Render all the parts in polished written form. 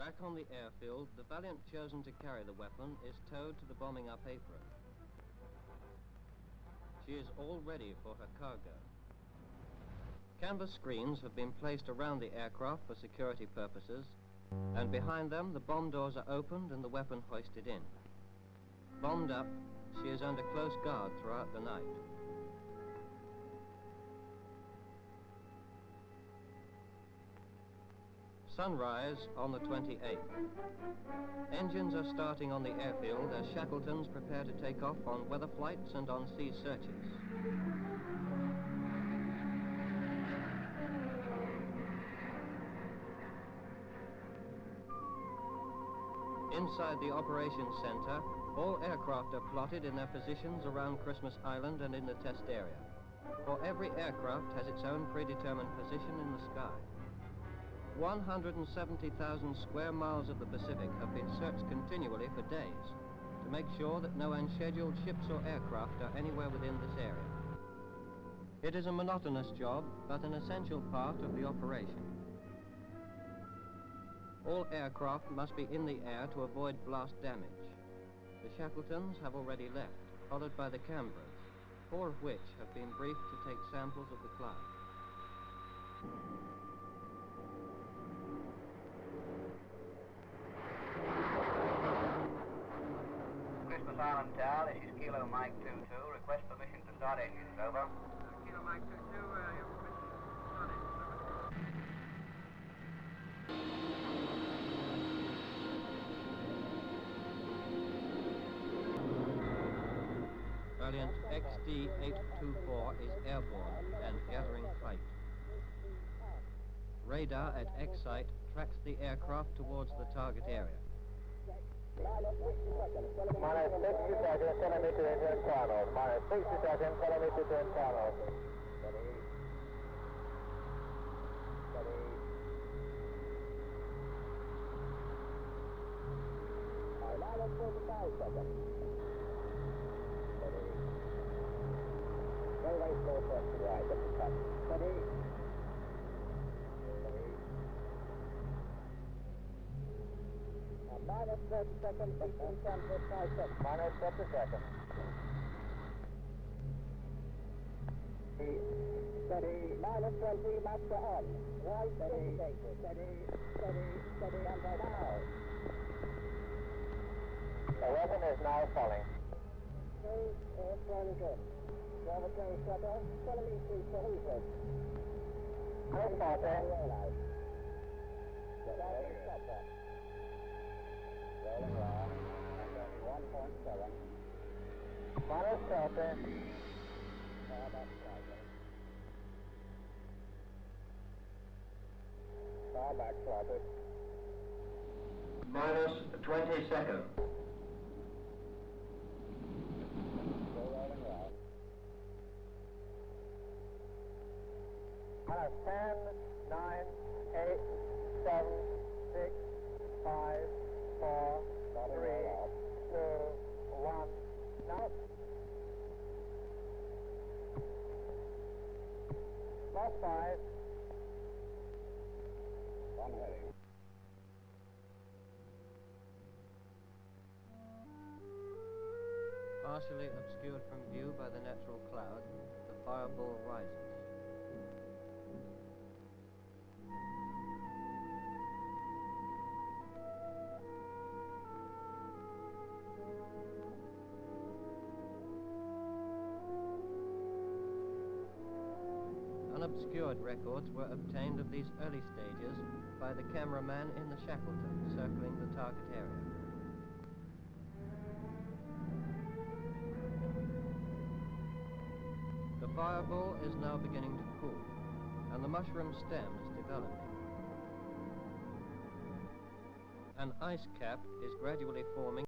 Back on the airfield, the Valiant chosen to carry the weapon is towed to the bombing up apron. She is all ready for her cargo. Canvas screens have been placed around the aircraft for security purposes, and behind them the bomb doors are opened and the weapon hoisted in. Bombed up, she is under close guard throughout the night. Sunrise on the 28th. Engines are starting on the airfield as Shackletons prepare to take off on weather flights and on sea searches. Inside the operations center, all aircraft are plotted in their positions around Christmas Island and in the test area. For every aircraft has its own predetermined position in the sky. 170,000 square miles of the Pacific have been searched continually for days to make sure that no unscheduled ships or aircraft are anywhere within this area. It is a monotonous job, but an essential part of the operation. All aircraft must be in the air to avoid blast damage. The Shackletons have already left, followed by the Canberras, 4 of which have been briefed to take samples of the cloud. Christmas Island Tower, this is Kilo Mike 22. Request permission to start engines, over. Kilo Mike 22, your permission to start engines, Valiant XD-824 is airborne and gathering flight. Radar at X-site tracks the aircraft towards the target area. Minus 60 seconds, telemeter into internal. Minus 60 seconds, telemeter to internal. Steady. Steady. Minus 45 seconds. Steady. Very, very slow turn to the right, just a touch. Steady. Steady. Minus 30 seconds, 16 10 5 seconds. Minus 30 seconds. Steady. Minus 20, master on. Right, steady. Steady, steady, steady, and right now. The weapon is now falling. Okay, very good. Gravity shutter, telemetry cohesive. Good party. Rolling long, and 1.7. Minus 30. Far back slightly. Far back slightly. Minus 20 seconds. Still rolling long. Minus 10, 9, 8, 7, 6, 5, 4, 3, 2, 1. Now. Plus 5. 1 heading. Partially obscured from view by the natural cloud, the fireball rises. Unobscured records were obtained of these early stages by the cameraman in the Shackleton circling the target area. The fireball is now beginning to cool, and the mushroom stem is developing. An ice cap is gradually forming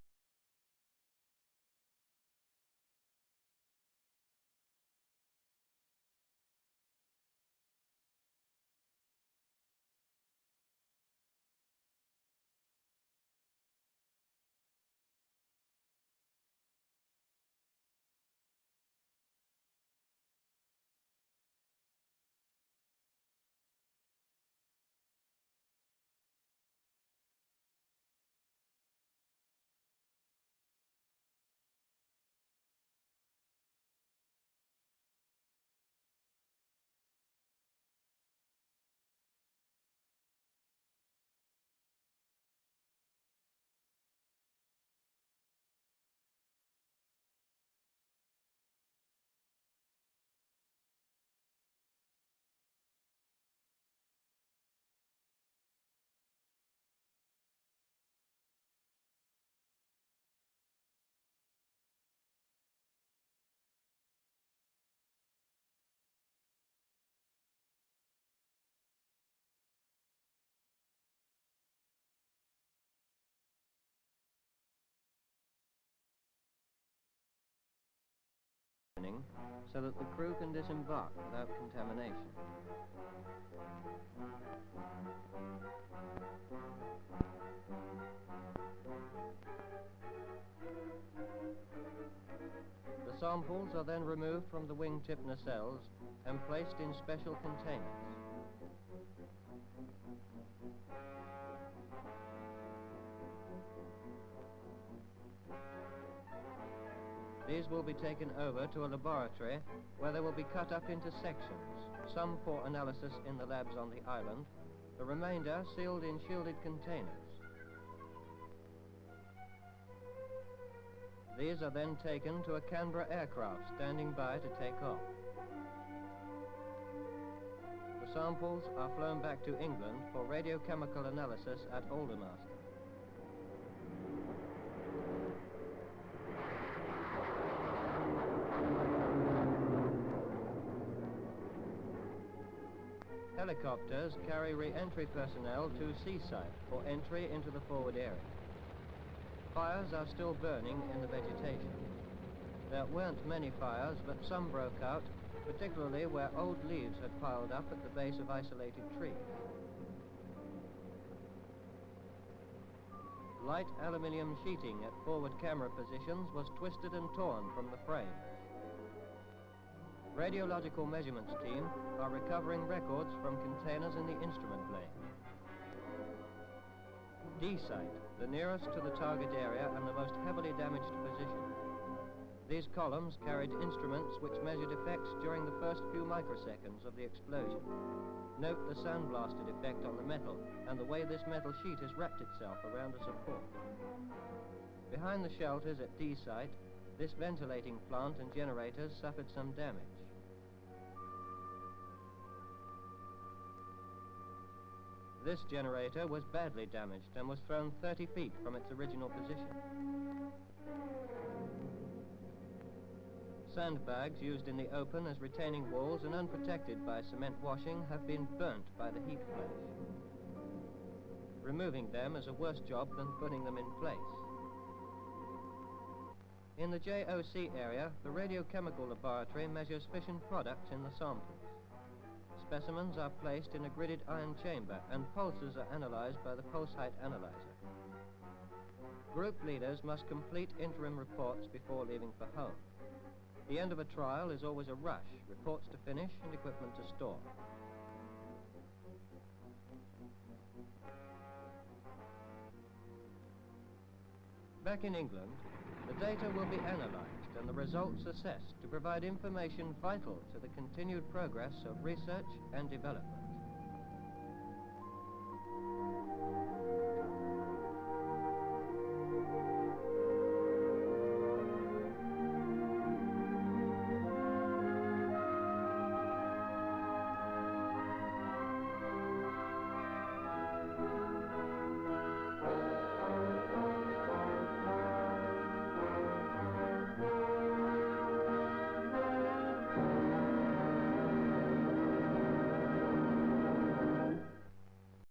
so that the crew can disembark without contamination. The samples are then removed from the wingtip nacelles and placed in special containers. These will be taken over to a laboratory where they will be cut up into sections, some for analysis in the labs on the island, the remainder sealed in shielded containers. These are then taken to a Canberra aircraft standing by to take off. The samples are flown back to England for radiochemical analysis at Aldermaston. Helicopters carry re-entry personnel to Seaside for entry into the forward area. Fires are still burning in the vegetation. There weren't many fires, but some broke out, particularly where old leaves had piled up at the base of isolated trees. Light aluminium sheeting at forward camera positions was twisted and torn from the frame. Radiological measurements team are recovering records from containers in the instrument lane. D-site, the nearest to the target area and the most heavily damaged position. These columns carried instruments which measured effects during the first few microseconds of the explosion. Note the sandblasted effect on the metal and the way this metal sheet has wrapped itself around a support. Behind the shelters at D-site, this ventilating plant and generators suffered some damage. This generator was badly damaged and was thrown 30 feet from its original position. Sandbags used in the open as retaining walls and unprotected by cement washing have been burnt by the heat flash. Removing them is a worse job than putting them in place. In the JOC area, the radiochemical laboratory measures fission products in the samples. Specimens are placed in a gridded iron chamber and pulses are analyzed by the pulse height analyzer. Group leaders must complete interim reports before leaving for home. The end of a trial is always a rush, reports to finish and equipment to store. Back in England, the data will be analyzed and the results assessed to provide information vital to the continued progress of research and development.